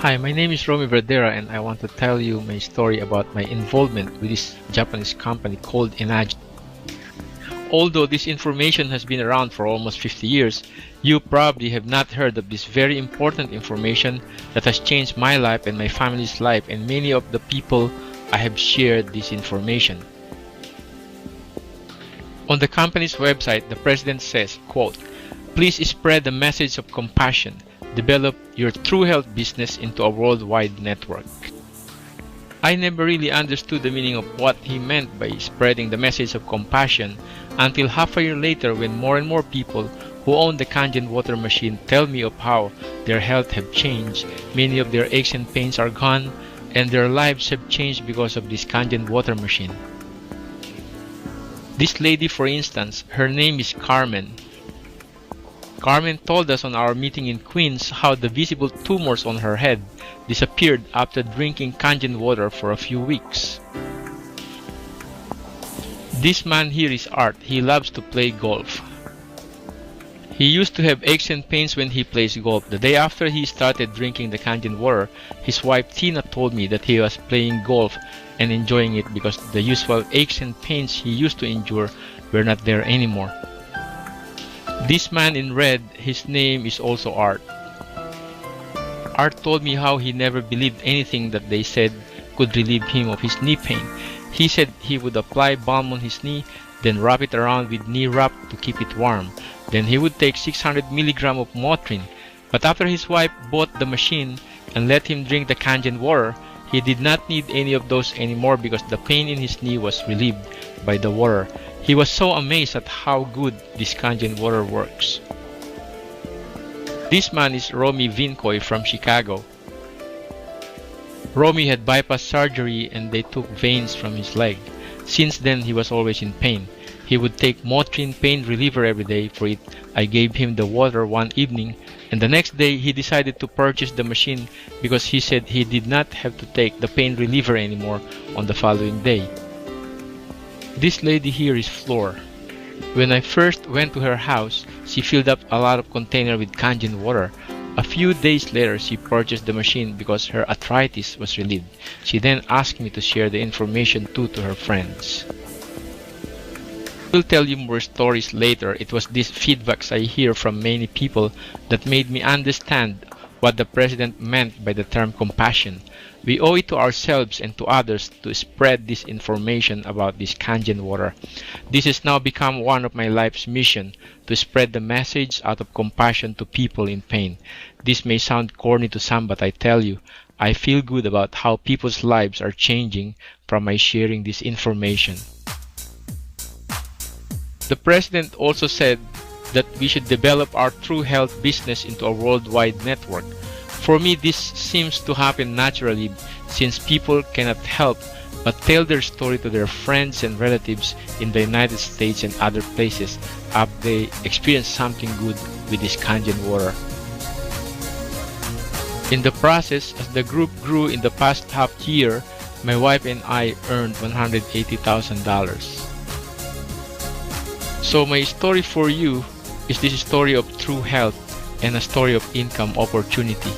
Hi, my name is Romi Verdera and I want to tell you my story about my involvement with this Japanese company called Enage. Although this information has been around for almost 50 years, you probably have not heard of this very important information that has changed my life and my family's life and many of the people I have shared this information. On the company's website, the president says, quote, "Please spread the message of compassion. Develop your true health business into a worldwide network." I never really understood the meaning of what he meant by spreading the message of compassion until half a year later when more and more people who own the Kangen water machine tell me of how their health have changed, many of their aches and pains are gone, and their lives have changed because of this Kangen water machine. This lady, for instance, her name is Carmen. Carmen told us on our meeting in Queens how the visible tumors on her head disappeared after drinking Kangen water for a few weeks. This man here is Art. He loves to play golf. He used to have aches and pains when he plays golf. The day after he started drinking the Kangen water, his wife Tina told me that he was playing golf and enjoying it because the usual aches and pains he used to endure were not there anymore. This man in red, his name is also Art. Art told me how he never believed anything that they said could relieve him of his knee pain. He said he would apply balm on his knee, then wrap it around with knee wrap to keep it warm. Then he would take 600 milligrams of Motrin. But after his wife bought the machine and let him drink the Kangen water, he did not need any of those anymore because the pain in his knee was relieved by the water. He was so amazed at how good this Kangen water works. This man is Romi from Chicago. Romi had bypass surgery and they took veins from his leg. Since then, he was always in pain. He would take Motrin pain reliever every day. For it, I gave him the water one evening, and the next day he decided to purchase the machine because he said he did not have to take the pain reliever anymore on the following day. This lady here is Flor. When I first went to her house, she filled up a lot of container with Kangen water. A few days later, she purchased the machine because her arthritis was relieved. She then asked me to share the information too to her friends. I will tell you more stories later. It was these feedbacks I hear from many people that made me understand what the president meant by the term compassion. We owe it to ourselves and to others to spread this information about this Kangen water. This has now become one of my life's mission, to spread the message out of compassion to people in pain. This may sound corny to some, but I tell you, I feel good about how people's lives are changing from my sharing this information. The president also said that we should develop our true health business into a worldwide network. For me, this seems to happen naturally since people cannot help but tell their story to their friends and relatives in the United States and other places after they experience something good with this Kangen water. In the process, as the group grew in the past half year, my wife and I earned $180,000. So my story for you is this story of true health and a story of income opportunity.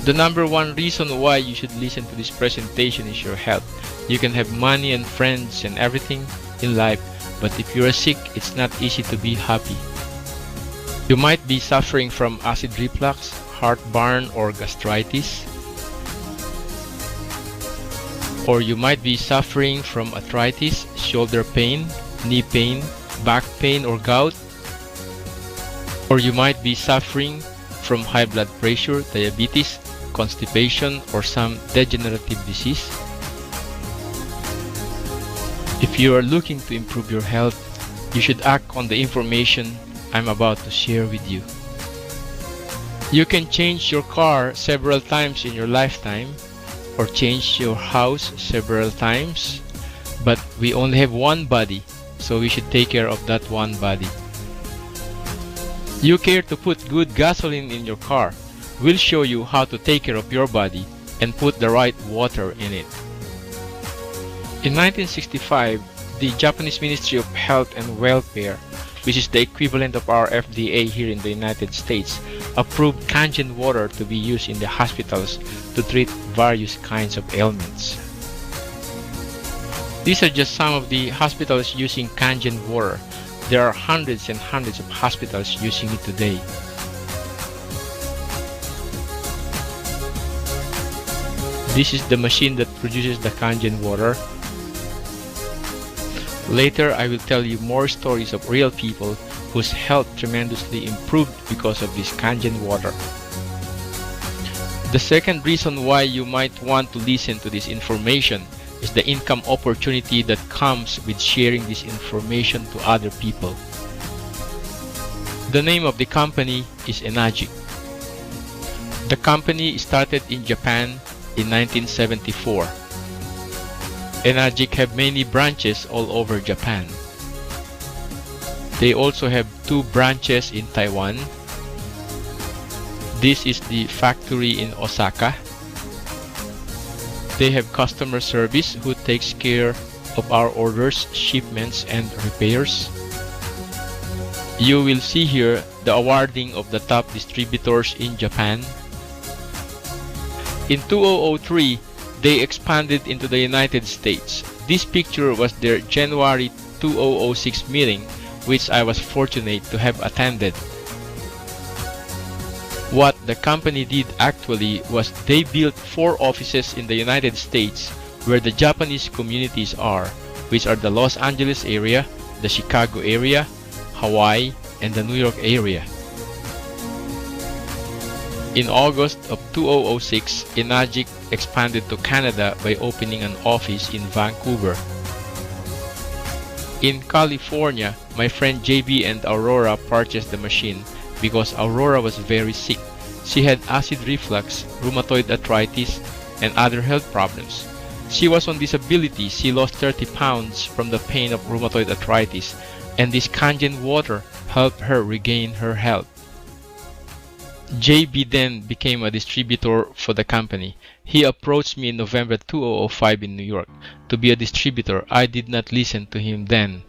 The number one reason why you should listen to this presentation is your health. You can have money and friends and everything in life, but if you are sick, it's not easy to be happy. You might be suffering from acid reflux, heartburn, or gastritis. Or you might be suffering from arthritis, shoulder pain, knee pain, back pain, or gout. Or you might be suffering from high blood pressure, diabetes, constipation, or some degenerative disease. If you are looking to improve your health, you should act on the information I'm about to share with you. You can change your car several times in your lifetime, or change your house several times, but we only have one body, so we should take care of that one body. You care to put good gasoline in your car. We'll show you how to take care of your body and put the right water in it. In 1965, the Japanese Ministry of Health and Welfare which is the equivalent of our FDA here in the United States, approved Kangen water to be used in the hospitals to treat various kinds of ailments. These are just some of the hospitals using Kangen water. There are hundreds and hundreds of hospitals using it today. This is the machine that produces the Kangen water. Later, I will tell you more stories of real people whose health tremendously improved because of this Kangen water. The second reason why you might want to listen to this information is the income opportunity that comes with sharing this information to other people. The name of the company is Enagic. The company started in Japan in 1974. Enagic have many branches all over Japan. They also have 2 branches in Taiwan. This is the factory in Osaka. They have customer service who takes care of our orders, shipments, and repairs. You will see here the awarding of the top distributors in Japan. In 2003, they expanded into the United States. This picture was their January 2006 meeting, which I was fortunate to have attended. What the company did actually was they built 4 offices in the United States where the Japanese communities are, which are the Los Angeles area, the Chicago area, Hawaii, and the New York area. In August of 2006, Enagic expanded to Canada by opening an office in Vancouver. In California, my friend JB and Aurora purchased the machine because Aurora was very sick. She had acid reflux, rheumatoid arthritis, and other health problems. She was on disability. She lost 30 pounds from the pain of rheumatoid arthritis, and this Kangen water helped her regain her health. JB then became a distributor for the company. He approached me in November 2005 in New York to be a distributor. I did not listen to him then.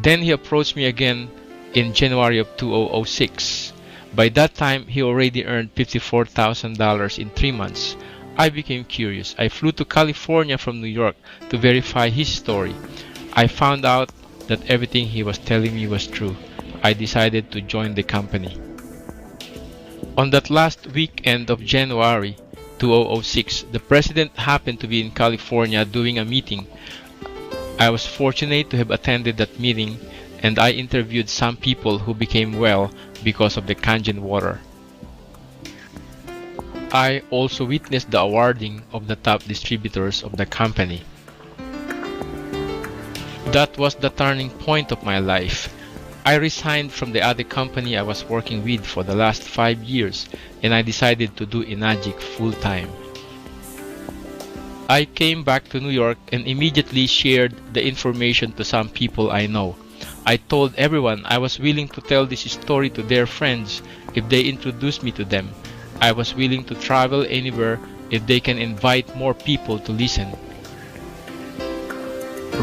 Then he approached me again in January of 2006. By that time, he already earned $54,000 in 3 months. I became curious. I flew to California from New York to verify his story. I found out that everything he was telling me was true. I decided to join the company. On that last weekend of January 2006, the president happened to be in California doing a meeting. I was fortunate to have attended that meeting, and I interviewed some people who became well because of the Kangen water. I also witnessed the awarding of the top distributors of the company. That was the turning point of my life. I resigned from the other company I was working with for the last 5 years, and I decided to do Enagic full-time. I came back to New York and immediately shared the information to some people I know. I told everyone I was willing to tell this story to their friends if they introduced me to them. I was willing to travel anywhere if they can invite more people to listen.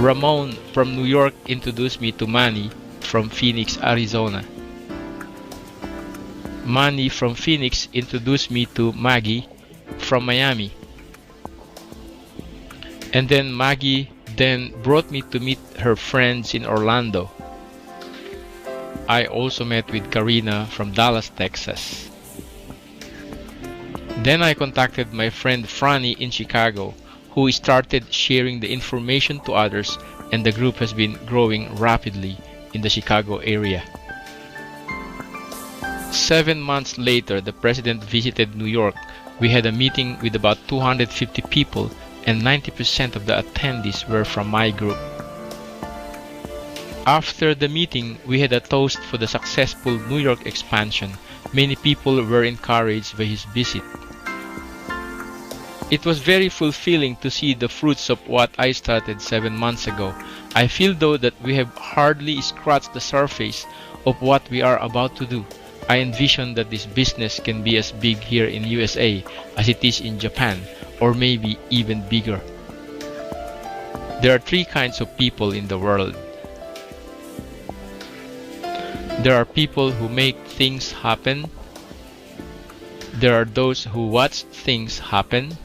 Ramon from New York introduced me to Manny from Phoenix, Arizona. Manny from Phoenix introduced me to Maggie from Miami. And then Maggie then brought me to meet her friends in Orlando. I also met with Karina from Dallas, Texas. Then I contacted my friend Franny in Chicago, who started sharing the information to others, and the group has been growing rapidly in the Chicago area. 7 months later, the president visited New York. We had a meeting with about 250 people, and 90% of the attendees were from my group. After the meeting, we had a toast for the successful New York expansion. Many people were encouraged by his visit. It was very fulfilling to see the fruits of what I started 7 months ago. I feel though that we have hardly scratched the surface of what we are about to do. I envision that this business can be as big here in USA as it is in Japan, or maybe even bigger. There are 3 kinds of people in the world. There are people who make things happen. There are those who watch things happen.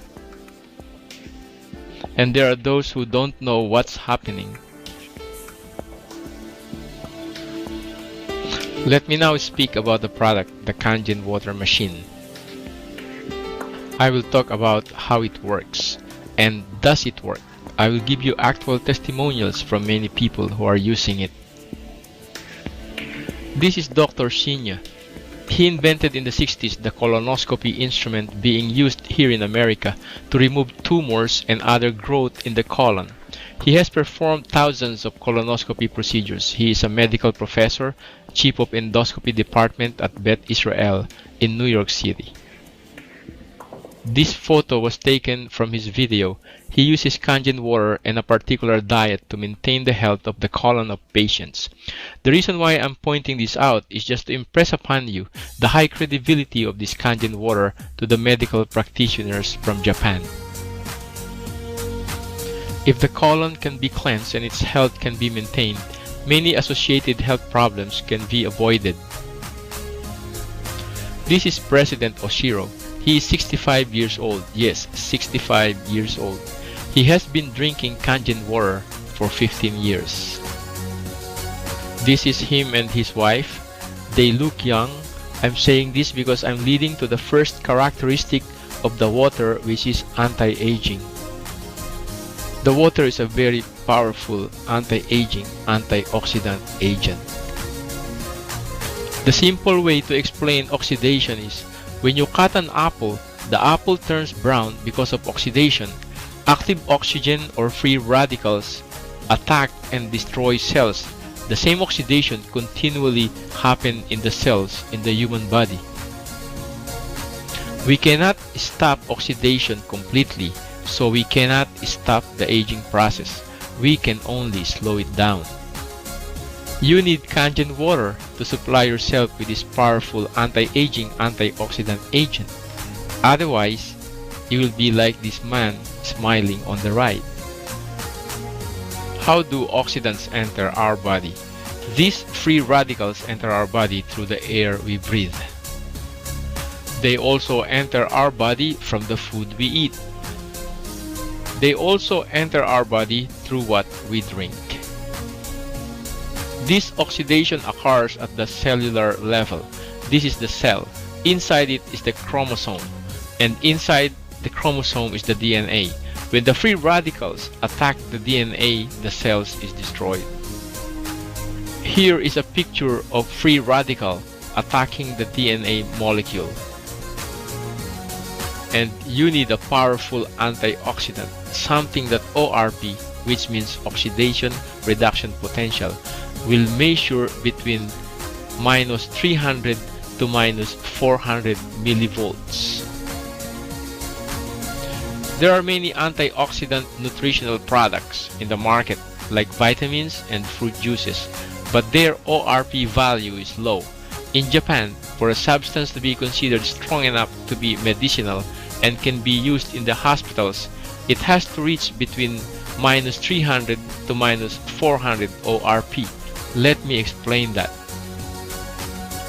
And there are those who don't know what's happening. Let me now speak about the product, the Kangen water machine. I will talk about how it works. And does it work? I will give you actual testimonials from many people who are using it. This is Dr. Shinya. He invented in the 60s the colonoscopy instrument being used here in America to remove tumors and other growth in the colon. He has performed thousands of colonoscopy procedures. He is a medical professor, chief of endoscopy department at Beth Israel in New York City. This photo was taken from his video. He uses Kangen water and a particular diet to maintain the health of the colon of patients. The reason why I'm pointing this out is just to impress upon you the high credibility of this Kangen water to the medical practitioners from Japan. If the colon can be cleansed and its health can be maintained, many associated health problems can be avoided. This is President Oshiro. He is 65 years old. Yes, 65 years old. He has been drinking Kangen water for 15 years. This is him and his wife. They look young. I'm saying this because I'm leading to the first characteristic of the water, which is anti-aging. The water is a very powerful anti-aging, antioxidant agent. The simple way to explain oxidation is when you cut an apple, the apple turns brown because of oxidation. Active oxygen or free radicals attack and destroy cells. The same oxidation continually happens in the cells in the human body. We cannot stop oxidation completely, so we cannot stop the aging process. We can only slow it down. You need Kangen water to supply yourself with this powerful anti-aging antioxidant agent. Otherwise, you will be like this man smiling on the right. How do oxidants enter our body? These free radicals enter our body through the air we breathe. They also enter our body from the food we eat. They also enter our body through what we drink. This oxidation occurs at the cellular level. This is the cell. Inside it is the chromosome. And inside the chromosome is the DNA. When the free radicals attack the DNA, the cells is destroyed. Here is a picture of free radical attacking the DNA molecule. And you need a powerful antioxidant, something that ORP, which means oxidation reduction potential, will measure between minus 300 to minus 400 millivolts. There are many antioxidant nutritional products in the market, like vitamins and fruit juices, but their ORP value is low. In Japan, for a substance to be considered strong enough to be medicinal and can be used in the hospitals, it has to reach between minus 300 to minus 400 ORP. Let me explain that.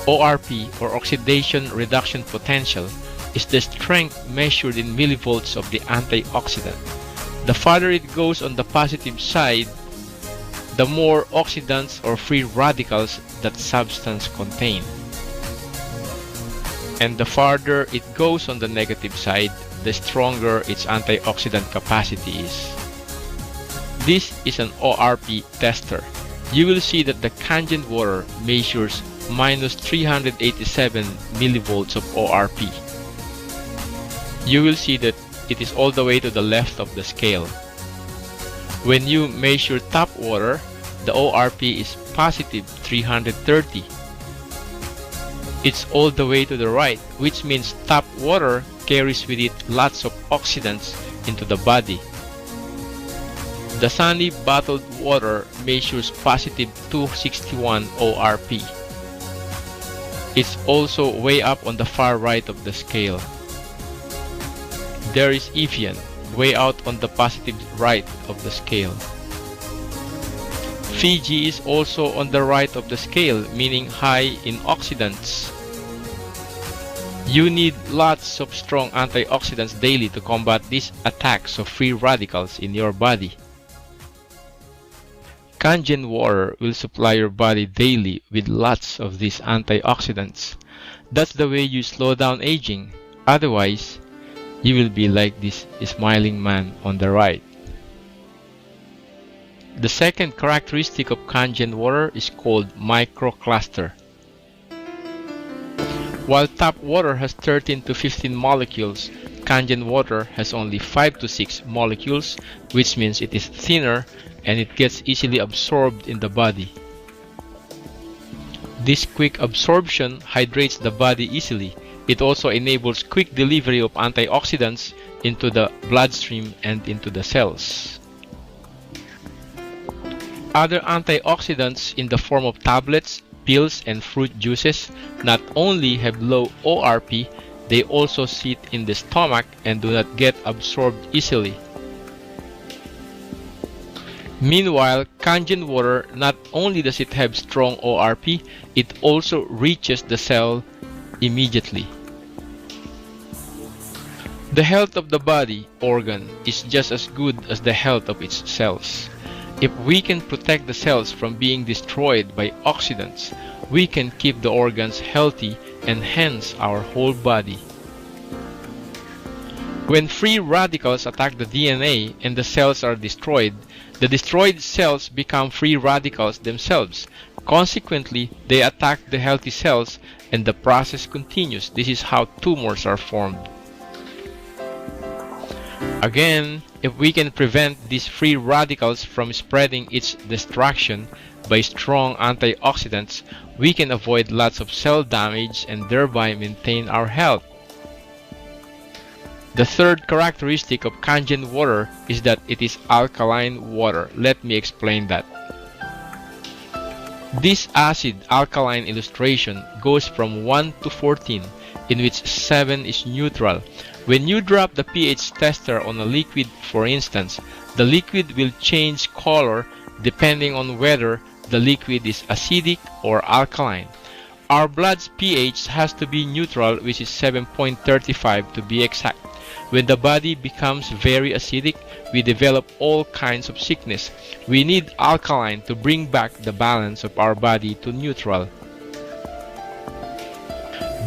ORP, or oxidation reduction potential, is the strength measured in millivolts of the antioxidant. The farther it goes on the positive side, the more oxidants or free radicals that substance contains. And the farther it goes on the negative side, the stronger its antioxidant capacity is. This is an ORP tester. You will see that the Kangen water measures minus 387 millivolts of ORP. You will see that it is all the way to the left of the scale. When you measure tap water, the ORP is positive 330. It's all the way to the right, which means tap water carries with it lots of oxidants into the body. The sunny bottled water measures positive 261 ORP. It's also way up on the far right of the scale. There is Evian, way out on the positive right of the scale. Fiji is also on the right of the scale, meaning high in oxidants. You need lots of strong antioxidants daily to combat these attacks of free radicals in your body. Kangen water will supply your body daily with lots of these antioxidants. That's the way you slow down aging. Otherwise, you will be like this smiling man on the right. The second characteristic of Kangen water is called microcluster. While tap water has 13 to 15 molecules, Kangen water has only 5 to 6 molecules, which means it is thinner and it gets easily absorbed in the body. This quick absorption hydrates the body easily. It also enables quick delivery of antioxidants into the bloodstream and into the cells. Other antioxidants in the form of tablets, pills, and fruit juices not only have low ORP, they also sit in the stomach and do not get absorbed easily. Meanwhile, Kangen water, not only does it have strong ORP, it also reaches the cell immediately. The health of the body organ is just as good as the health of its cells. If we can protect the cells from being destroyed by oxidants, we can keep the organs healthy and hence our whole body. When free radicals attack the DNA and the cells are destroyed, the destroyed cells become free radicals themselves. Consequently, they attack the healthy cells and the process continues. This is how tumors are formed. Again, if we can prevent these free radicals from spreading its destruction by strong antioxidants, we can avoid lots of cell damage and thereby maintain our health. The third characteristic of Kangen water is that it is alkaline water. Let me explain that. This acid-alkaline illustration goes from 1 to 14, in which 7 is neutral. When you drop the pH tester on a liquid, for instance, the liquid will change color depending on whether the liquid is acidic or alkaline. Our blood's pH has to be neutral, which is 7.35 to be exact. When the body becomes very acidic, we develop all kinds of sickness. We need alkaline to bring back the balance of our body to neutral.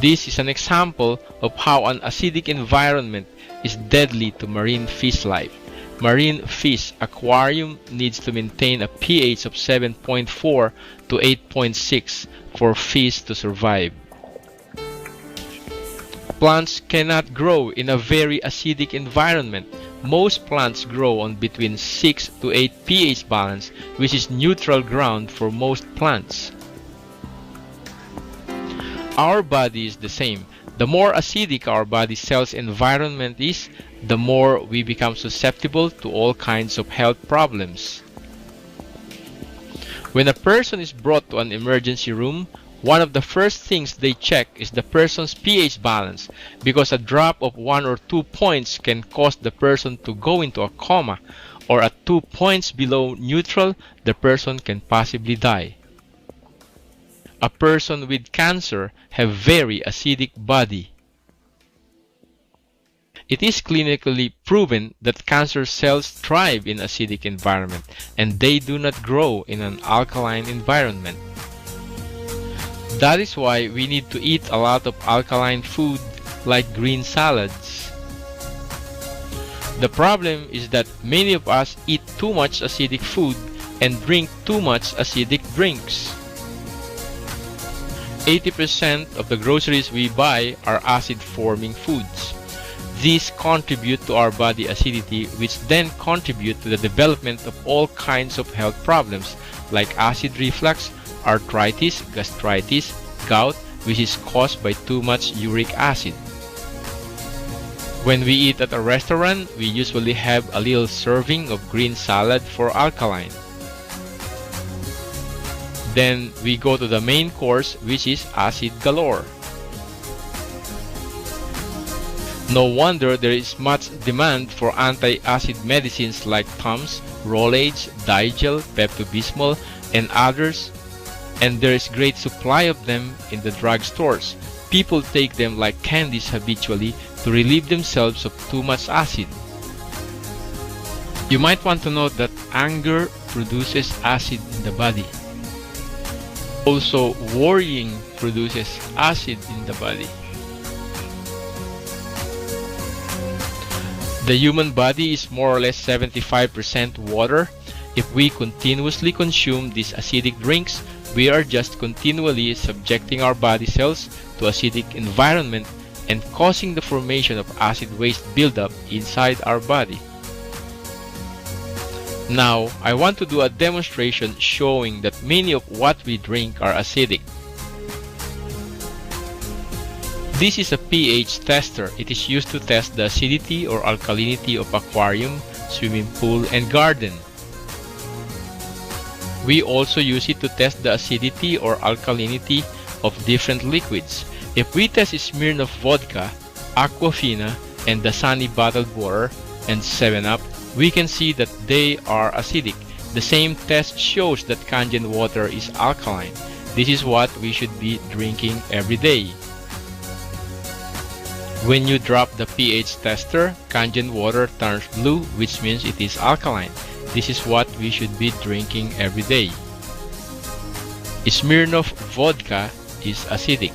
This is an example of how an acidic environment is deadly to marine fish life. Marine fish aquarium needs to maintain a pH of 7.4 to 8.6 for fish to survive. Plants cannot grow in a very acidic environment. Most plants grow on between 6 to 8 pH balance, which is neutral ground for most plants. Our body is the same. The more acidic our body cell's environment is, the more we become susceptible to all kinds of health problems. When a person is brought to an emergency room, one of the first things they check is the person's pH balance, because a drop of 1 or 2 points can cause the person to go into a coma, or at 2 points below neutral, the person can possibly die. A person with cancer have very acidic body. It is clinically proven that cancer cells thrive in acidic environment and they do not grow in an alkaline environment. That is why we need to eat a lot of alkaline food like green salads. The problem is that many of us eat too much acidic food and drink too much acidic drinks. 80% of the groceries we buy are acid-forming foods. These contribute to our body acidity, which then contribute to the development of all kinds of health problems like acid reflux, arthritis, gastritis, gout, which is caused by too much uric acid. When we eat at a restaurant, we usually have a little serving of green salad for alkaline. Then we go to the main course, which is acid galore. No wonder there is much demand for anti-acid medicines like Tums, Rolaids, Digel, Pepto-Bismol, and others, and there is great supply of them in the drugstores. People take them like candies habitually to relieve themselves of too much acid. You might want to note that anger produces acid in the body. Also, worrying produces acid in the body. The human body is more or less 75% water. If we continuously consume these acidic drinks, we are just continually subjecting our body cells to acidic environment and causing the formation of acid waste buildup inside our body. Now, I want to do a demonstration showing that many of what we drink are acidic. This is a pH tester. It is used to test the acidity or alkalinity of aquarium, swimming pool, and garden. We also use it to test the acidity or alkalinity of different liquids. If we test Smirnoff vodka, Aquafina, and Dasani bottled water, and 7-Up, we can see that they are acidic. The same test shows that Kangen water is alkaline. This is what we should be drinking every day. When you drop the pH tester, Kangen water turns blue, which means it is alkaline. This is what we should be drinking every day. Smirnoff vodka is acidic.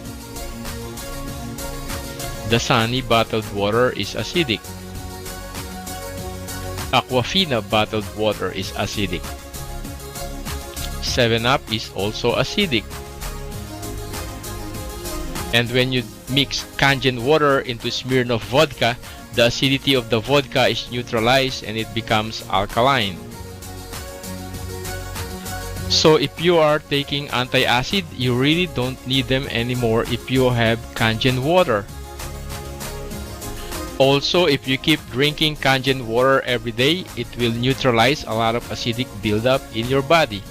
Dasani bottled water is acidic. Aquafina bottled water is acidic. 7-Up is also acidic. And when you mix Kangen water into Smirnoff vodka, the acidity of the vodka is neutralized and it becomes alkaline. So if you are taking anti-acid, you really don't need them anymore if you have Kangen water. Also, if you keep drinking Kangen water every day, it will neutralize a lot of acidic buildup in your body.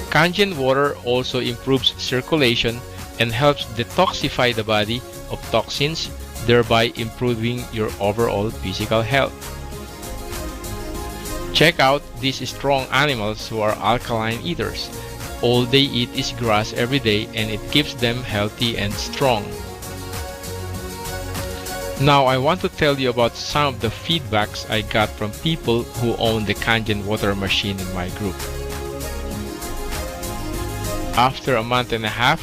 Kangen water also improves circulation and helps detoxify the body of toxins, thereby improving your overall physical health. Check out these strong animals who are alkaline eaters. All they eat is grass every day and it keeps them healthy and strong. Now I want to tell you about some of the feedbacks I got from people who own the Kangen water machine in my group. After a month and a half,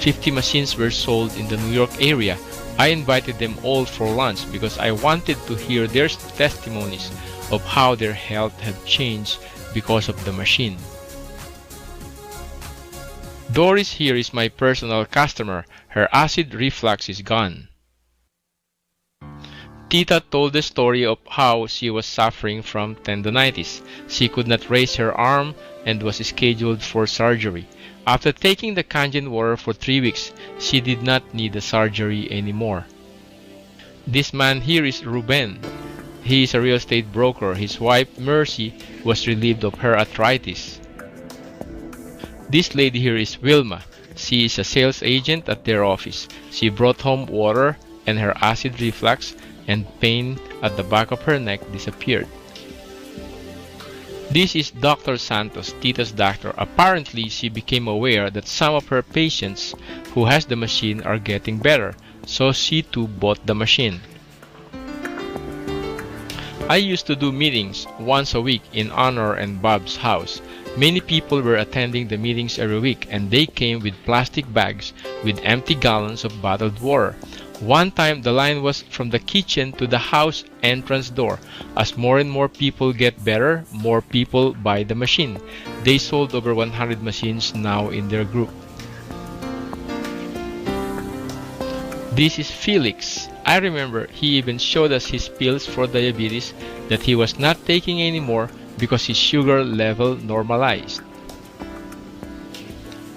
50 machines were sold in the New York area. I invited them all for lunch because I wanted to hear their testimonies of how their health had changed because of the machine. Doris here is my personal customer. Her acid reflux is gone. Tita told the story of how she was suffering from tendonitis. She could not raise her arm and was scheduled for surgery. After taking the Kangen water for 3 weeks, she did not need the surgery anymore. This man here is Ruben. He is a real estate broker. His wife, Mercy, was relieved of her arthritis. This lady here is Wilma. She is a sales agent at their office. She brought home water and her acid reflux and pain at the back of her neck disappeared. This is Dr. Santos, Tita's doctor. Apparently, she became aware that some of her patients who has the machine are getting better, so she too bought the machine. I used to do meetings once a week in Honor and Bob's house. Many people were attending the meetings every week and they came with plastic bags with empty gallons of bottled water. One time the line was from the kitchen to the house entrance door. As more and more people get better, more people buy the machine. They sold over 100 machines now in their group. This is Felix. I remember he even showed us his pills for diabetes that he was not taking anymore because his sugar level normalized.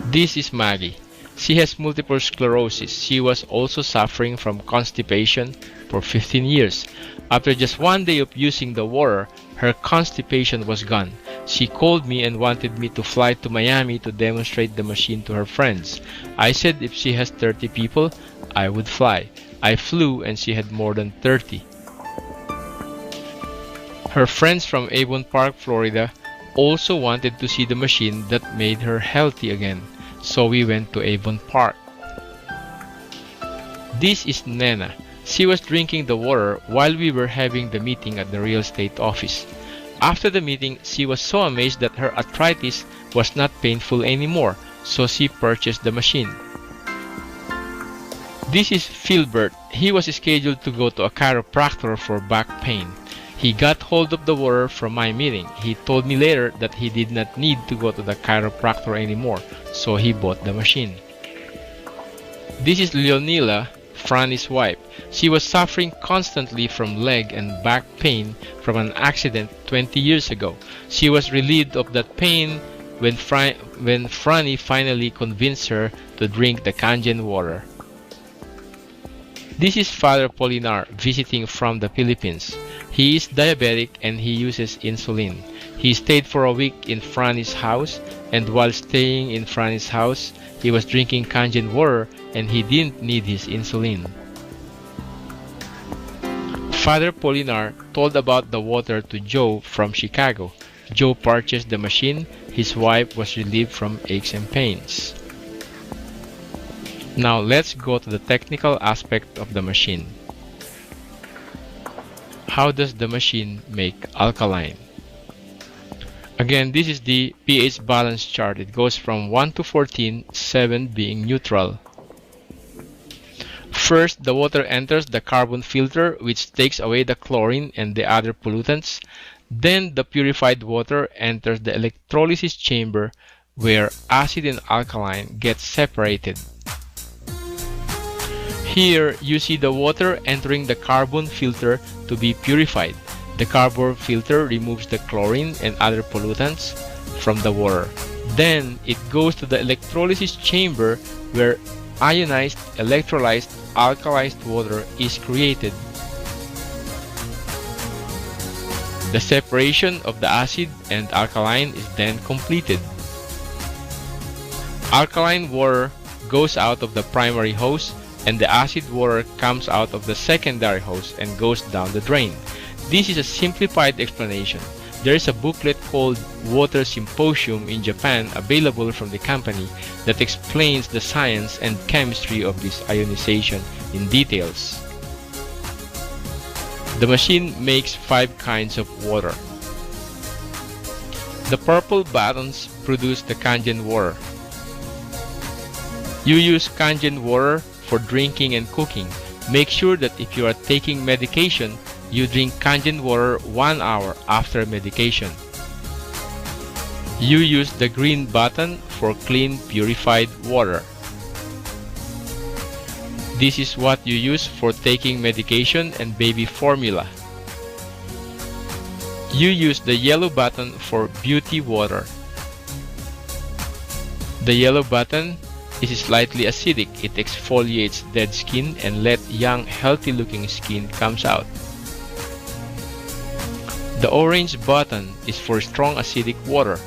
This is Maggie. She has multiple sclerosis. She was also suffering from constipation for 15 years. After just one day of using the water, her constipation was gone. She called me and wanted me to fly to Miami to demonstrate the machine to her friends. I said if she has 30 people, I would fly. I flew and she had more than 30. Her friends from Avon Park, Florida also wanted to see the machine that made her healthy again, so we went to Avon Park. This is Nena. She was drinking the water while we were having the meeting at the real estate office. After the meeting, she was so amazed that her arthritis was not painful anymore, so she purchased the machine. This is Philbert. He was scheduled to go to a chiropractor for back pain. He got hold of the water from my meeting. He told me later that he did not need to go to the chiropractor anymore, so he bought the machine. This is Leonila, Franny's wife. She was suffering constantly from leg and back pain from an accident 20 years ago. She was relieved of that pain when Franny finally convinced her to drink the Kangen water. This is Father Polinar visiting from the Philippines. He is diabetic and he uses insulin. He stayed for a week in Franny's house, and while staying in Franny's house, he was drinking Kangen water and he didn't need his insulin. Father Polinar told about the water to Joe from Chicago. Joe purchased the machine. His wife was relieved from aches and pains. Now let's go to the technical aspect of the machine. How does the machine make alkaline? Again, this is the pH balance chart. It goes from 1 to 14, 7 being neutral. First, the water enters the carbon filter, which takes away the chlorine and the other pollutants. Then the purified water enters the electrolysis chamber, where acid and alkaline get separated. Here you see the water entering the carbon filter to be purified. The carbon filter removes the chlorine and other pollutants from the water. Then it goes to the electrolysis chamber, where ionized, electrolyzed, alkalized water is created. The separation of the acid and alkaline is then completed. Alkaline water goes out of the primary hose, and the acid water comes out of the secondary hose and goes down the drain. This is a simplified explanation. There is a booklet called Water Symposium in Japan available from the company that explains the science and chemistry of this ionization in details. The machine makes 5 kinds of water. The purple buttons produce the Kangen water. You use Kangen water for drinking and cooking. Make sure that if you are taking medication, you drink Kangen water 1 hour after medication. You use the green button for clean, purified water. This is what you use for taking medication and baby formula. You use the yellow button for beauty water. The yellow button is slightly acidic. It exfoliates dead skin and let young, healthy-looking skin comes out. The orange button is for strong acidic water.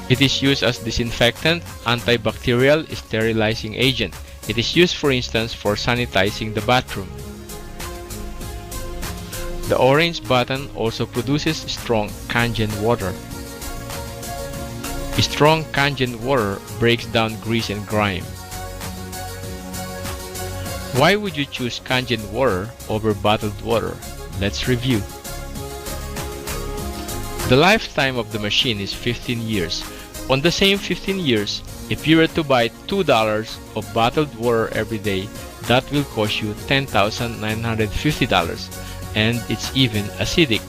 It is used as disinfectant, antibacterial, sterilizing agent. It is used, for instance, for sanitizing the bathroom. The orange button also produces strong Kangen water. Strong Kangen water breaks down grease and grime. Why would you choose Kangen water over bottled water? Let's review. The lifetime of the machine is 15 years. On the same 15 years, if you were to buy $2 of bottled water every day, that will cost you $10,950, and it's even acidic.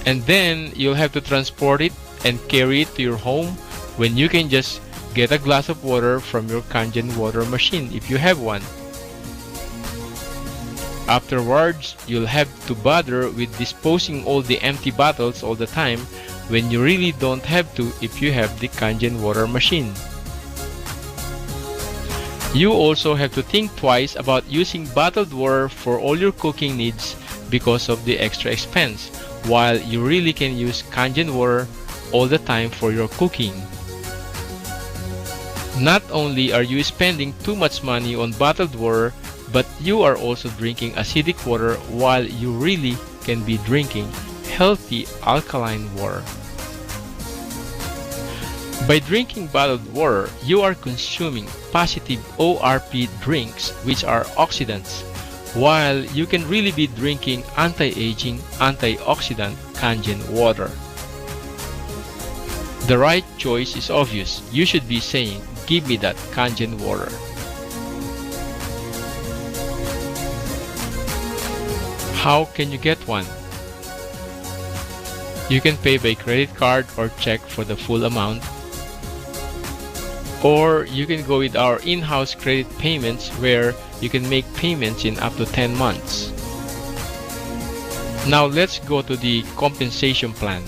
And then you'll have to transport it and carry it to your home, when you can just get a glass of water from your Kangen water machine if you have one. Afterwards, you'll have to bother with disposing all the empty bottles all the time, when you really don't have to if you have the Kangen water machine. You also have to think twice about using bottled water for all your cooking needs because of the extra expense, while you really can use Kangen water all the time for your cooking. Not only are you spending too much money on bottled water, but you are also drinking acidic water while you really can be drinking healthy alkaline water. By drinking bottled water, you are consuming positive ORP drinks, which are oxidants, while you can really be drinking anti-aging, antioxidant Kangen water. The right choice is obvious. You should be saying, "Give me that Kangen water." How can you get one? You can pay by credit card or check for the full amount. Or you can go with our in-house credit payments where you can make payments in up to 10 months. Now let's go to the compensation plan.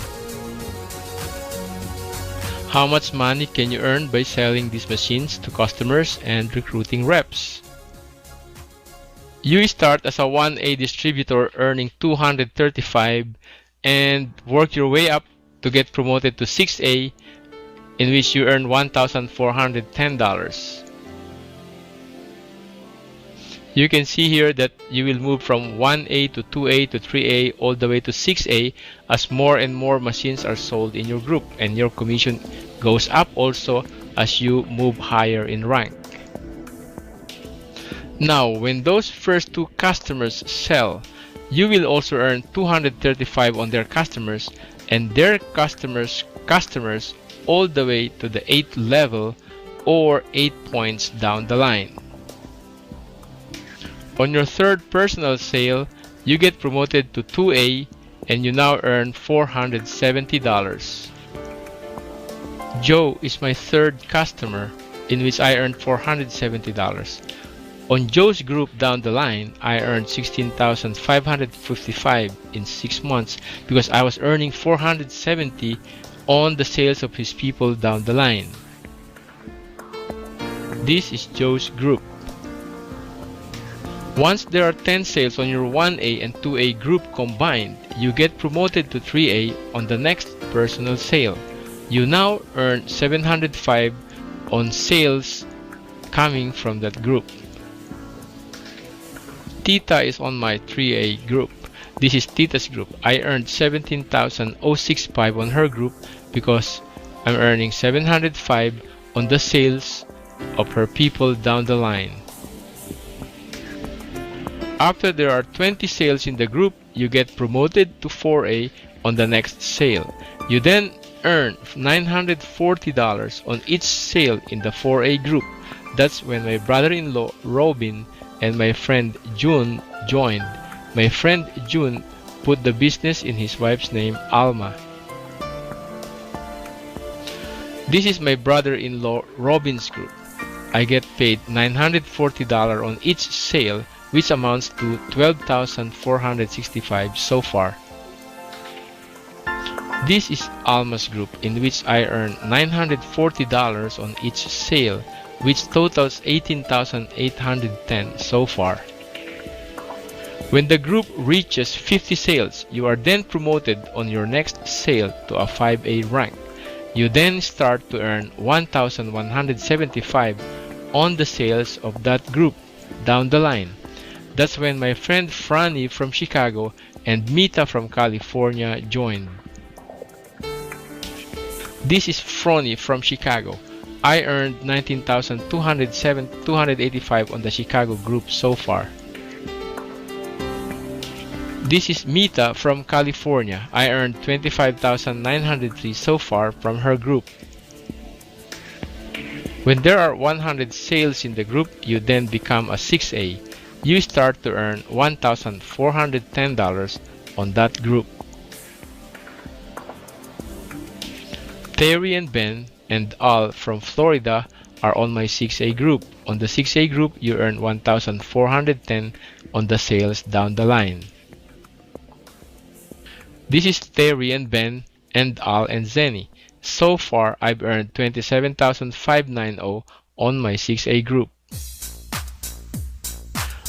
How much money can you earn by selling these machines to customers and recruiting reps? You start as a 1A distributor earning $235 and work your way up to get promoted to 6A, in which you earn $1,410. You can see here that you will move from 1A to 2A to 3A all the way to 6A as more and more machines are sold in your group, and your commission goes up also as you move higher in rank. Now, when those first two customers sell, you will also earn $235 on their customers and their customers all the way to the 8th level or 8 points down the line. On your third personal sale, you get promoted to 2A and you now earn $470. Joe is my third customer, in which I earned $470. On Joe's group down the line, I earned $16,555 in 6 months because I was earning $470 on the sales of his people down the line. This is Joe's group. Once there are 10 sales on your 1A and 2A group combined, you get promoted to 3A on the next personal sale. You now earn $705 on sales coming from that group. Tita is on my 3A group. This is Tita's group. I earned $17,065 on her group because I'm earning $705 on the sales of her people down the line. After there are 20 sales in the group, you get promoted to 4A on the next sale. You then earn $940 on each sale in the 4A group. That's when my brother-in-law Robin and my friend June joined. My friend June put the business in his wife's name, Alma. This is my brother-in-law Robin's group. I get paid $940 on each sale, which amounts to $12,465 so far. This is Alma's group, in which I earn $940 on each sale, which totals $18,810 so far. When the group reaches 50 sales, you are then promoted on your next sale to a 5A rank. You then start to earn $1,175 on the sales of that group down the line. That's when my friend Franny from Chicago and Mita from California joined. This is Franny from Chicago. I earned $19,285 on the Chicago group so far. This is Mita from California. I earned $25,903 so far from her group. When there are 100 sales in the group, you then become a 6A. You start to earn $1,410 on that group. Terry and Ben and Al from Florida are on my 6A group. On the 6A group, you earn $1,410 on the sales down the line. This is Terry and Ben and Al and Zenny. So far, I've earned $27,590 on my 6A group.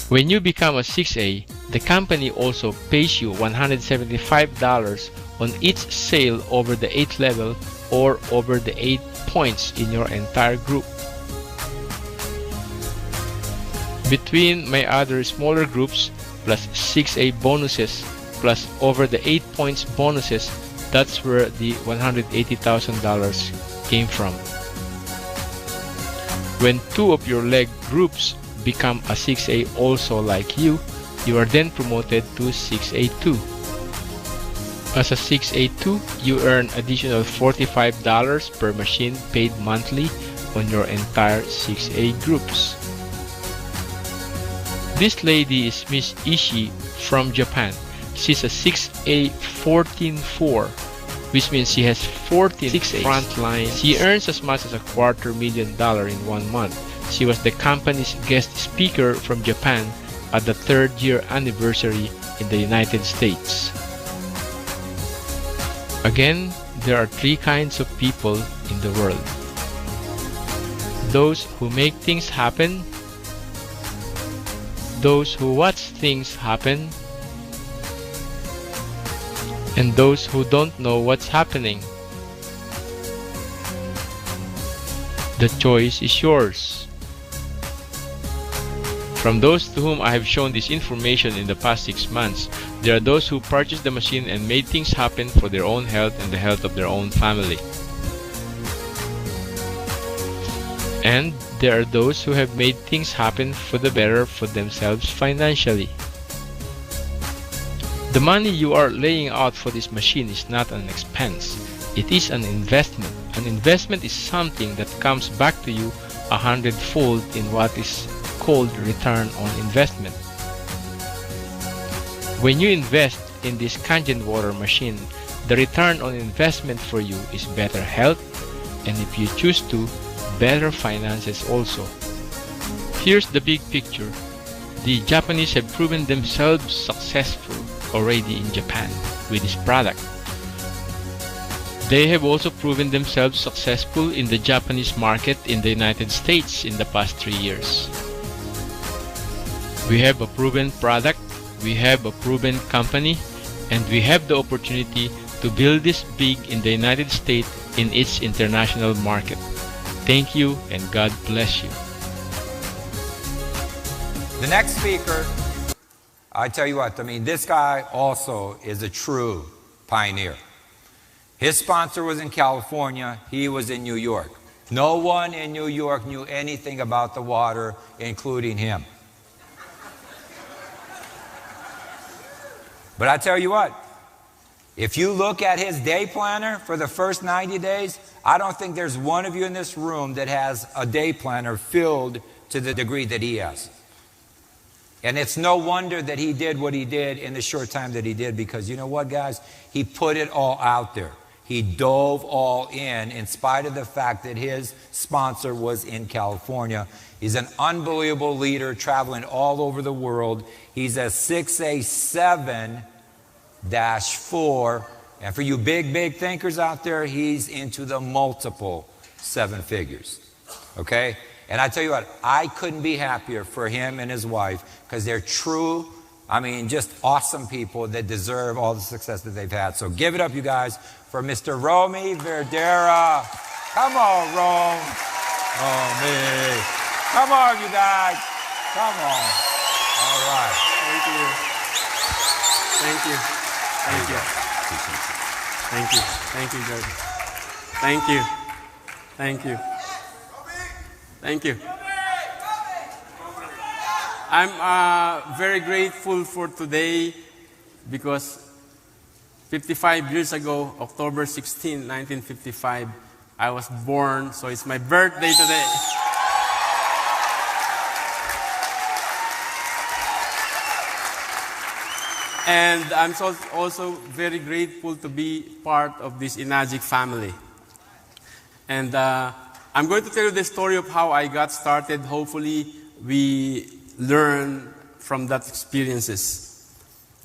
When you become a 6A, the company also pays you $175 on each sale over the 8th level or over the 8 points in your entire group. Between my other smaller groups plus 6A bonuses, plus over the 8 points bonuses. That's where the $180,000 came from. When two of your leg groups become a 6A also like you, you are then promoted to 6A2. As a 6A2, you earn additional $45 per machine paid monthly on your entire 6A groups. This lady is Miss Ishii from Japan. She's a 6A 14-4, which means she has 14 6A front lines. She earns as much as $250,000 in 1 month. She was the company's guest speaker from Japan at the 3rd year anniversary in the United States. Again, there are 3 kinds of people in the world. Those who make things happen, those who watch things happen, and those who don't know what's happening. The choice is yours. From those to whom I have shown this information in the past 6 months, there are those who purchased the machine and made things happen for their own health and the health of their own family. And there are those who have made things happen for the better for themselves financially. The money you are laying out for this machine is not an expense. It is an investment. An investment is something that comes back to you 100-fold in what is called return on investment. When you invest in this Kangen water machine, the return on investment for you is better health, and if you choose to, better finances also. Here's the big picture. The Japanese have proven themselves successful already in Japan with this product. They have also proven themselves successful in the Japanese market in the United States in the past 3 years. We have a proven product, we have a proven company, and we have the opportunity to build this big in the United States in its international market. Thank you and God bless you. The next speaker, I tell you what, I mean, this guy also is a true pioneer. His sponsor was in California, he was in New York. No one in New York knew anything about the water, including him. But I tell you what, if you look at his day planner for the first 90 days, I don't think there's one of you in this room that has a day planner filled to the degree that he has. And it's no wonder that he did what he did in the short time that he did, because you know what, guys? He put it all out there. He dove all in spite of the fact that his sponsor was in California. He's an unbelievable leader traveling all over the world. He's a 6A7-4. And for you big thinkers out there, he's into the multiple 7 figures. Okay? And I tell you what, I couldn't be happier for him and his wife, because they're true, I mean, just awesome people that deserve all the success that they've had. So give it up, you guys, for Mr. Romi Verdera. Come on, Romi. Come on, you guys. Come on. All right. Thank you. Thank you. Thank you. Thank you. Thank you, George. Thank you. Thank you. Thank you. I'm very grateful for today, because 55 years ago, October 16, 1955, I was born, so it's my birthday today. And I'm also very grateful to be part of this Enagic family. And I'm going to tell you the story of how I got started. Hopefully, we learn from that experiences.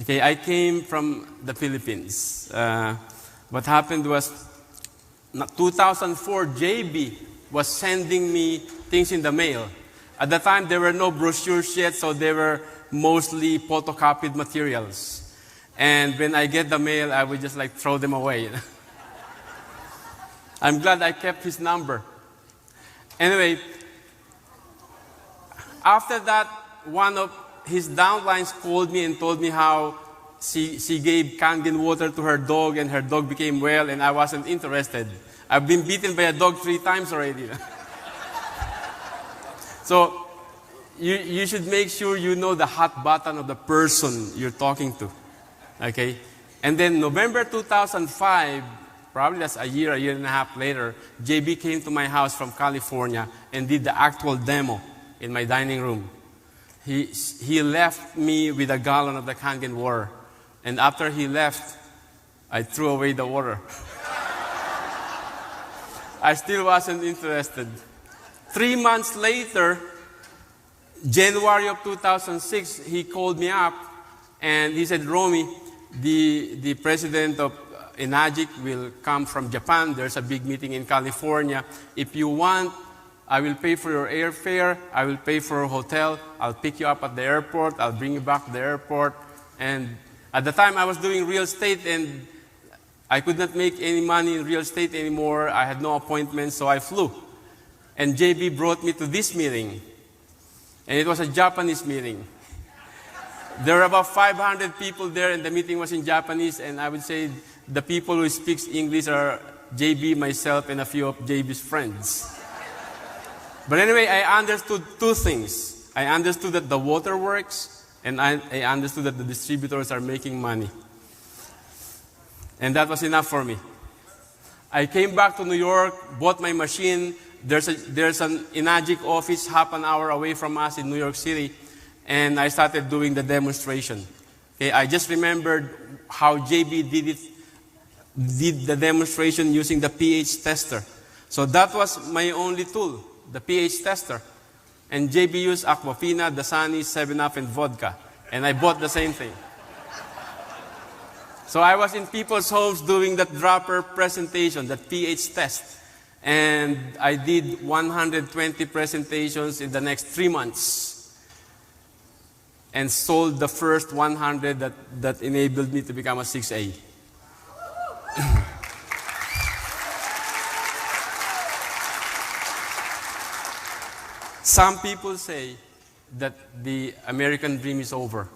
Okay, I came from the Philippines. What happened was, 2004, JB was sending me things in the mail. At the time, there were no brochures yet, so they were mostly photocopied materials. And when I get the mail, I would just like throw them away. I'm glad I kept his number. Anyway, after that, one of his downlines called me and told me how she gave Kangen water to her dog, and her dog became well, and I wasn't interested. I've been beaten by a dog 3 times already. So you should make sure you know the hot button of the person you're talking to. Okay? And then November 2005, probably that's a year and a half later, JB came to my house from California and did the actual demo in my dining room. He left me with a gallon of the Kangen water. And after he left, I threw away the water. I still wasn't interested. 3 months later, January of 2006, he called me up and he said, Romi, the president of Enagic will come from Japan. There's a big meeting in California. If you want, I will pay for your airfare. I will pay for your hotel. I'll pick you up at the airport. I'll bring you back to the airport. And at the time, I was doing real estate, and I could not make any money in real estate anymore. I had no appointments, so I flew. And JB brought me to this meeting. And it was a Japanese meeting. There were about 500 people there, and the meeting was in Japanese. And I would say the people who speak English are JB, myself, and a few of JB's friends. But anyway, I understood 2 things. I understood that the water works, and I understood that the distributors are making money. And that was enough for me. I came back to New York, bought my machine. There's an Enagic office half an hour away from us in New York City, and I started doing the demonstration. Okay, I just remembered how JB did the demonstration using the pH tester. So that was my only tool, the pH tester. And JB used Aquafina, Dasani, 7-Up, and vodka. And I bought the same thing. So I was in people's homes doing that dropper presentation, that pH test. And I did 120 presentations in the next 3 months. And sold the first 100 that enabled me to become a 6A. Some people say that the American dream is over.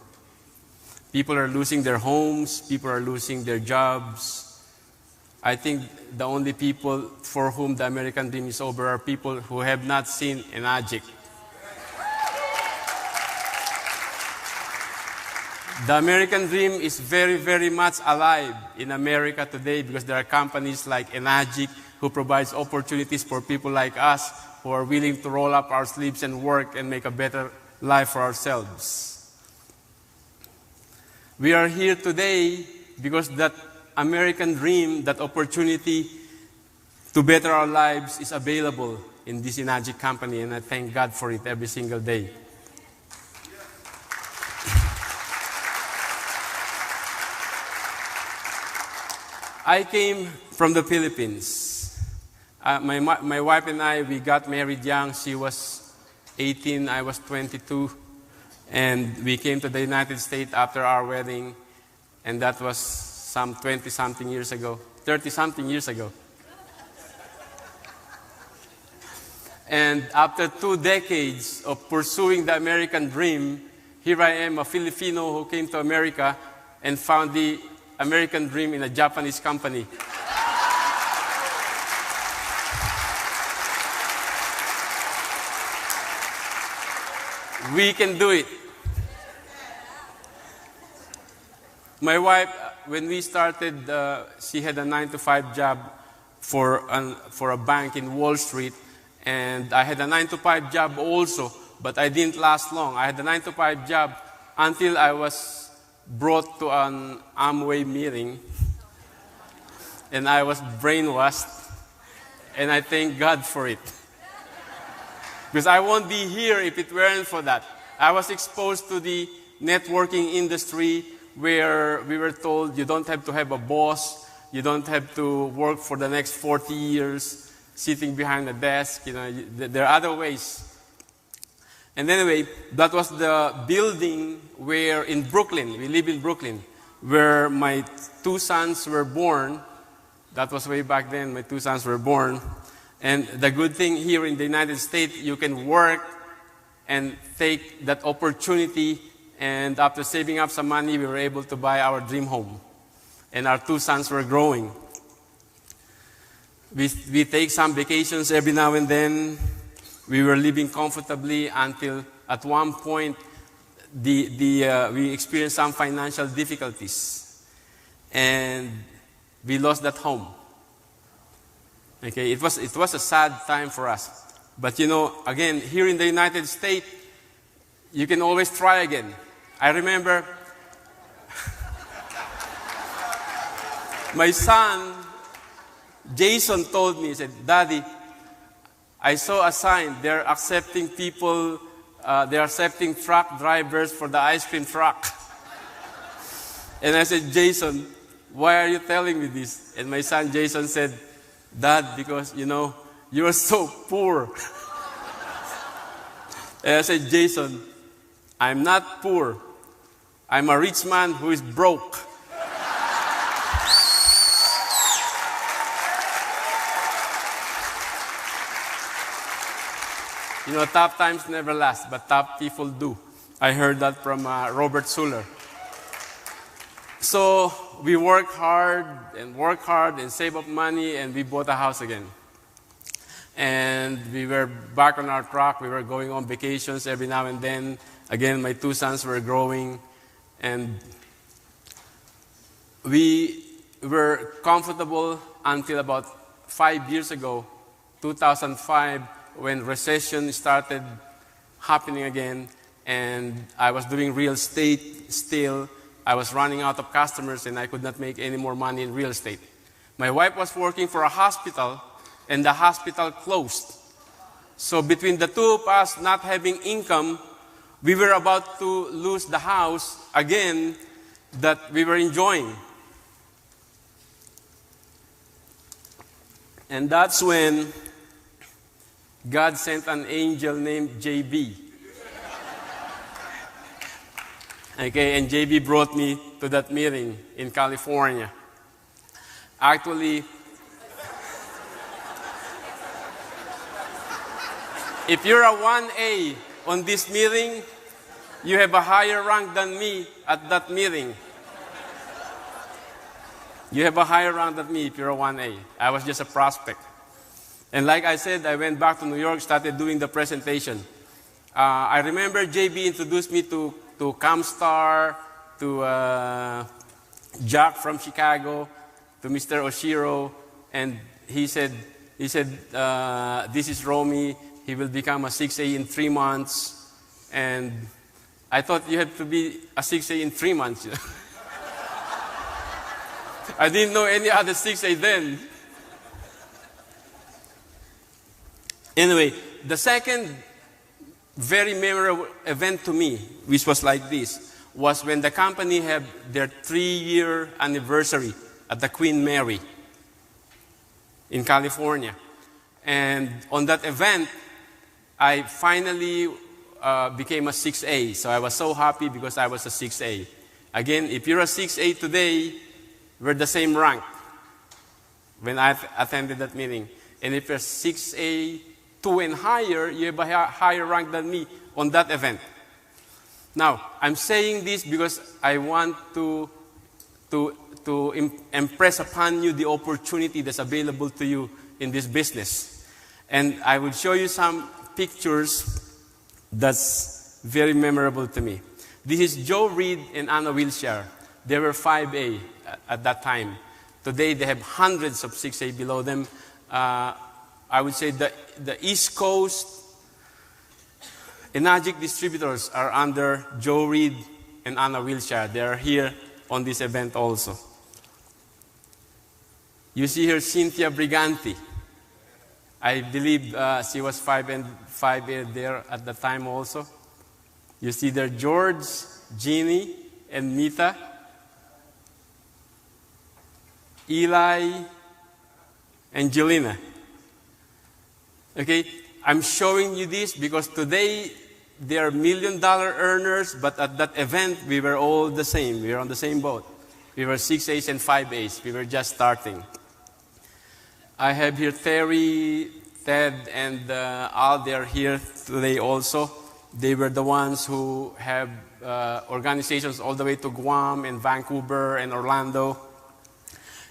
People are losing their homes, people are losing their jobs. I think the only people for whom the American dream is over are people who have not seen Enagic. The American dream is very, very much alive in America today because there are companies like Enagic who provides opportunities for people like us who are willing to roll up our sleeves and work and make a better life for ourselves. We are here today because that American dream, that opportunity to better our lives is available in this Enagic company, and I thank God for it every single day. I came from the Philippines. My wife and I, we got married young. She was 18, I was 22. And we came to the United States after our wedding. And that was some 20-something years ago, 30-something years ago. And after 2 decades of pursuing the American dream, here I am, a Filipino who came to America and found the American dream in a Japanese company. We can do it. My wife, when we started, she had a 9-to-5 job for a bank in Wall Street, and I had a 9-to-5 job also, but I didn't last long. I had a 9-to-5 job until I was brought to an Amway meeting, and I was brainwashed, and I thank God for it. Because I won't be here if it weren't for that. I was exposed to the networking industry where we were told you don't have to have a boss, you don't have to work for the next 40 years sitting behind a desk. You know, there are other ways. And anyway, that was the building where in Brooklyn, we live in Brooklyn, where my 2 sons were born. That was way back then, my 2 sons were born. And the good thing here in the United States, you can work and take that opportunity And after saving up some money, we were able to buy our dream home. And our 2 sons were growing. We take some vacations every now and then. We were living comfortably until at one point we experienced some financial difficulties. And we lost that home. Okay, it was a sad time for us. But again, here in the United States, you can always try again. I remember my son, Jason, told me, he said, "Daddy, I saw a sign. They're accepting people, they're accepting truck drivers for the ice cream truck." And I said, "Jason, why are you telling me this?" And my son, Jason, said, "Dad, because, you are so poor." And I said, "Jason, I'm not poor. I'm a rich man who is broke." Tough times never last, but tough people do. I heard that from Robert Suller. So we worked hard and saved up money, and we bought a house again. And we were back on our truck. We were going on vacations every now and then. Again, my 2 sons were growing, and we were comfortable until about 5 years ago, 2005, when recession started happening again, and I was doing real estate still. I was running out of customers, and I could not make any more money in real estate. My wife was working for a hospital, and the hospital closed. So between the 2 of us not having income, we were about to lose the house again that we were enjoying. And that's when God sent an angel named JB. Okay, and JB brought me to that meeting in California. Actually, if you're a 1A on this meeting, you have a higher rank than me at that meeting. You have a higher rank than me if you're a 1A. I was just a prospect. And like I said, I went back to New York, started doing the presentation. I remember JB introduced me to Camstar, to Jack from Chicago, to Mr. Oshiro, and he said, "This is Romi. He will become a 6A in 3 months." And I thought you had to be a 6A in 3 months. I didn't know any other 6A then. Anyway, the second very memorable event to me, which was like this, was when the company had their 3-year anniversary at the Queen Mary in California. And on that event, I finally became a 6A. So I was so happy because I was a 6A. Again, if you're a 6A today, we're the same rank when I attended that meeting. And if you're 6A, 2 and higher, you have a higher rank than me on that event. Now, I'm saying this because I want to impress upon you the opportunity that's available to you in this business. And I will show you some pictures that's very memorable to me. This is Joe Reed and Anna Wilshire. They were 5A at that time. Today, they have hundreds of 6A below them. I would say the East Coast Enagic distributors are under Joe Reed and Anna Wilshire. They are here on this event also. You see here Cynthia Briganti. I believe she was 5A there at the time also. You see there George, Jeannie, and Mita. Eli, and Jelena. Okay, I'm showing you this because today they are $1 million earners, but at that event we were all the same. We were on the same boat. We were 6As and 5As. We were just starting. I have here Terry, Ted, and Al. They are here today also. They were the ones who have organizations all the way to Guam and Vancouver and Orlando.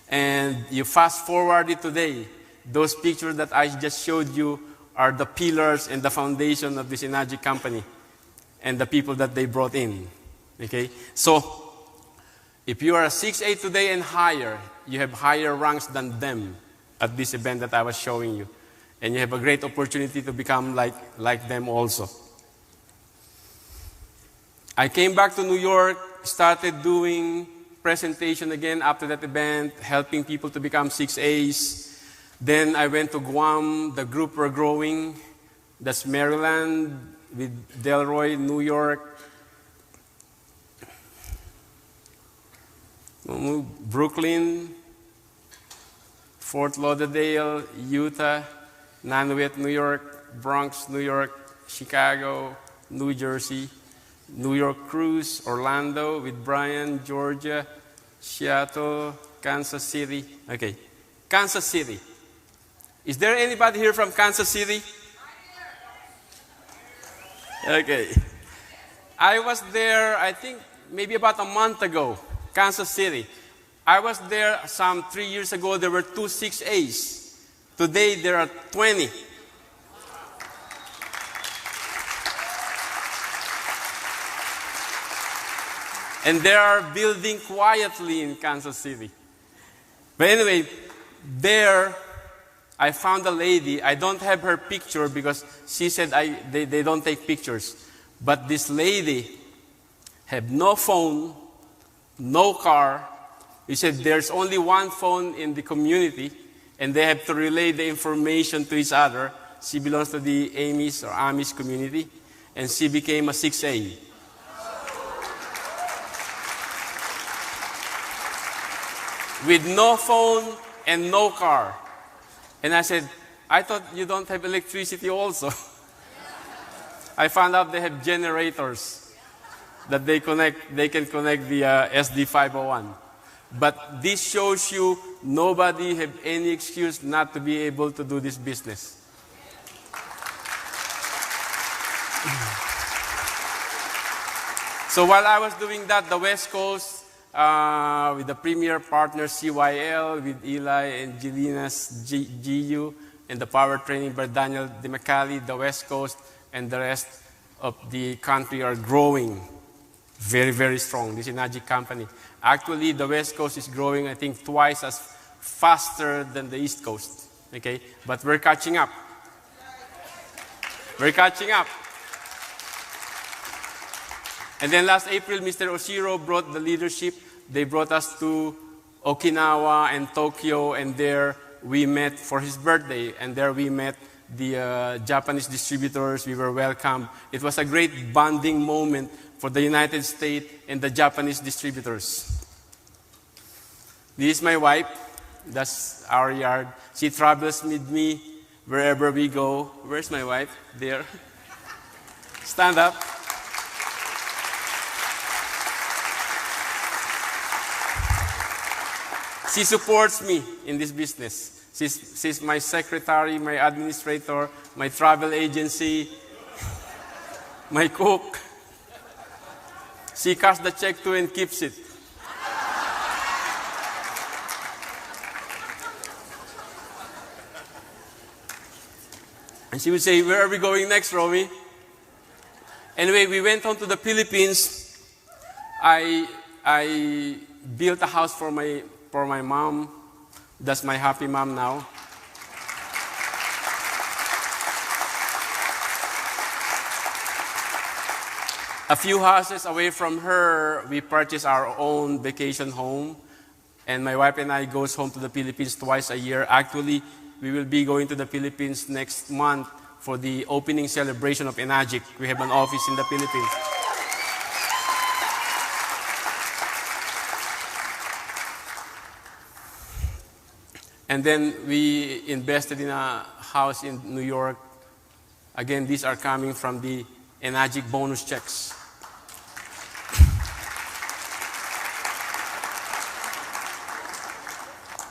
And you fast forward it today, those pictures that I just showed you are the pillars and the foundation of this Enagic company and the people that they brought in. Okay? So, if you are a 6A today and higher, you have higher ranks than them at this event that I was showing you. And you have a great opportunity to become like them also. I came back to New York, started doing presentation again after that event, helping people to become 6As. Then I went to Guam, the group were growing. That's Maryland with Delroy, New York. Brooklyn, Fort Lauderdale, Utah, Nanuet, New York, Bronx, New York, Chicago, New Jersey, New York Cruise, Orlando with Brian, Georgia, Seattle, Kansas City. Okay, Kansas City. Is there anybody here from Kansas City? Okay. I was there, I think, maybe about a month ago, Kansas City. I was there some 3 years ago. There were 2 6As. Today, there are 20. And they are building quietly in Kansas City. But anyway, there I found a lady. I don't have her picture because she said they don't take pictures. But this lady had no phone, no car. He said there's only one phone in the community and they have to relay the information to each other. She belongs to the Amish or Amish community and she became a 6A. With no phone and no car. And I said, I thought you don't have electricity also. I found out they have generators that they can connect the SD501. But this shows you nobody have any excuse not to be able to do this business. So while I was doing that, the West Coast, with the premier partner CYL, with Eli and Jelina's GU, and the power training by Daniel DeMacali, the West Coast, and the rest of the country are growing very, very strong. This Enagic company. Actually, the West Coast is growing, I think, twice as faster than the East Coast. Okay? But we're catching up. We're catching up. And then last April, Mr. Oshiro brought the leadership. They brought us to Okinawa and Tokyo, and there we met for his birthday. And there we met the Japanese distributors. We were welcomed. It was a great bonding moment for the United States and the Japanese distributors. This is my wife. That's our yard. She travels with me wherever we go. Where's my wife? There. Stand up. She supports me in this business. She's my secretary, my administrator, my travel agency, my cook. She cash the check too and keeps it. And she would say, where are we going next, Romi? Anyway, we went on to the Philippines. I built a house for my mom. That's my happy mom now. A few houses away from her, we purchased our own vacation home. And my wife and I goes home to the Philippines twice a year. Actually, we will be going to the Philippines next month for the opening celebration of Enagic. We have an office in the Philippines. And then we invested in a house in New York. Again, these are coming from the Enagic bonus checks.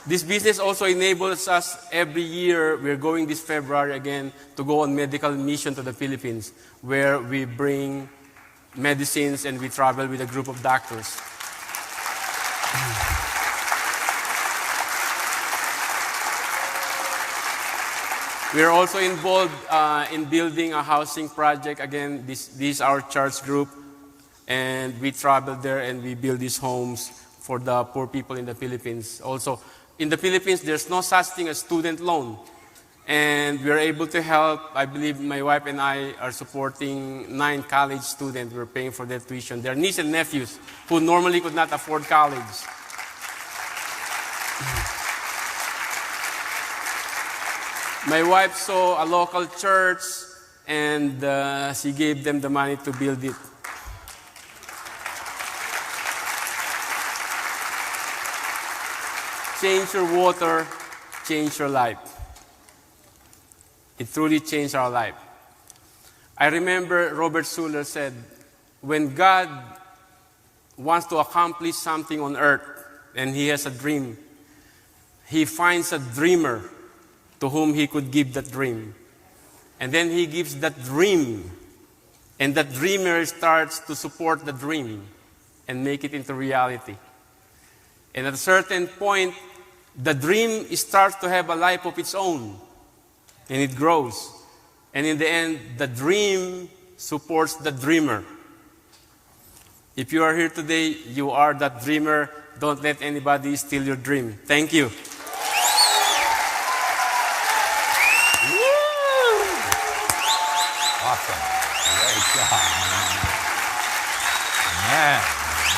This business also enables us every year, we're going this February again, to go on medical mission to the Philippines, where we bring medicines and we travel with a group of doctors. We are also involved in building a housing project. Again, this is our church group, and we travel there and we build these homes for the poor people in the Philippines. Also, in the Philippines, there's no such thing as student loan. And we are able to help. I believe my wife and I are supporting 9 college students. We're paying for their tuition. Their nieces and nephews who normally could not afford college. My wife saw a local church and she gave them the money to build it. Change your water, change your life. It truly changed our life. I remember Robert Schuller said, when God wants to accomplish something on earth and he has a dream, he finds a dreamer to whom he could give that dream. And then he gives that dream, and that dreamer starts to support the dream and make it into reality. And at a certain point, the dream starts to have a life of its own, and it grows. And in the end, the dream supports the dreamer. If you are here today, you are that dreamer. Don't let anybody steal your dream. Thank you. Awesome. Great job, man.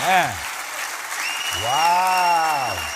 Man. Wow.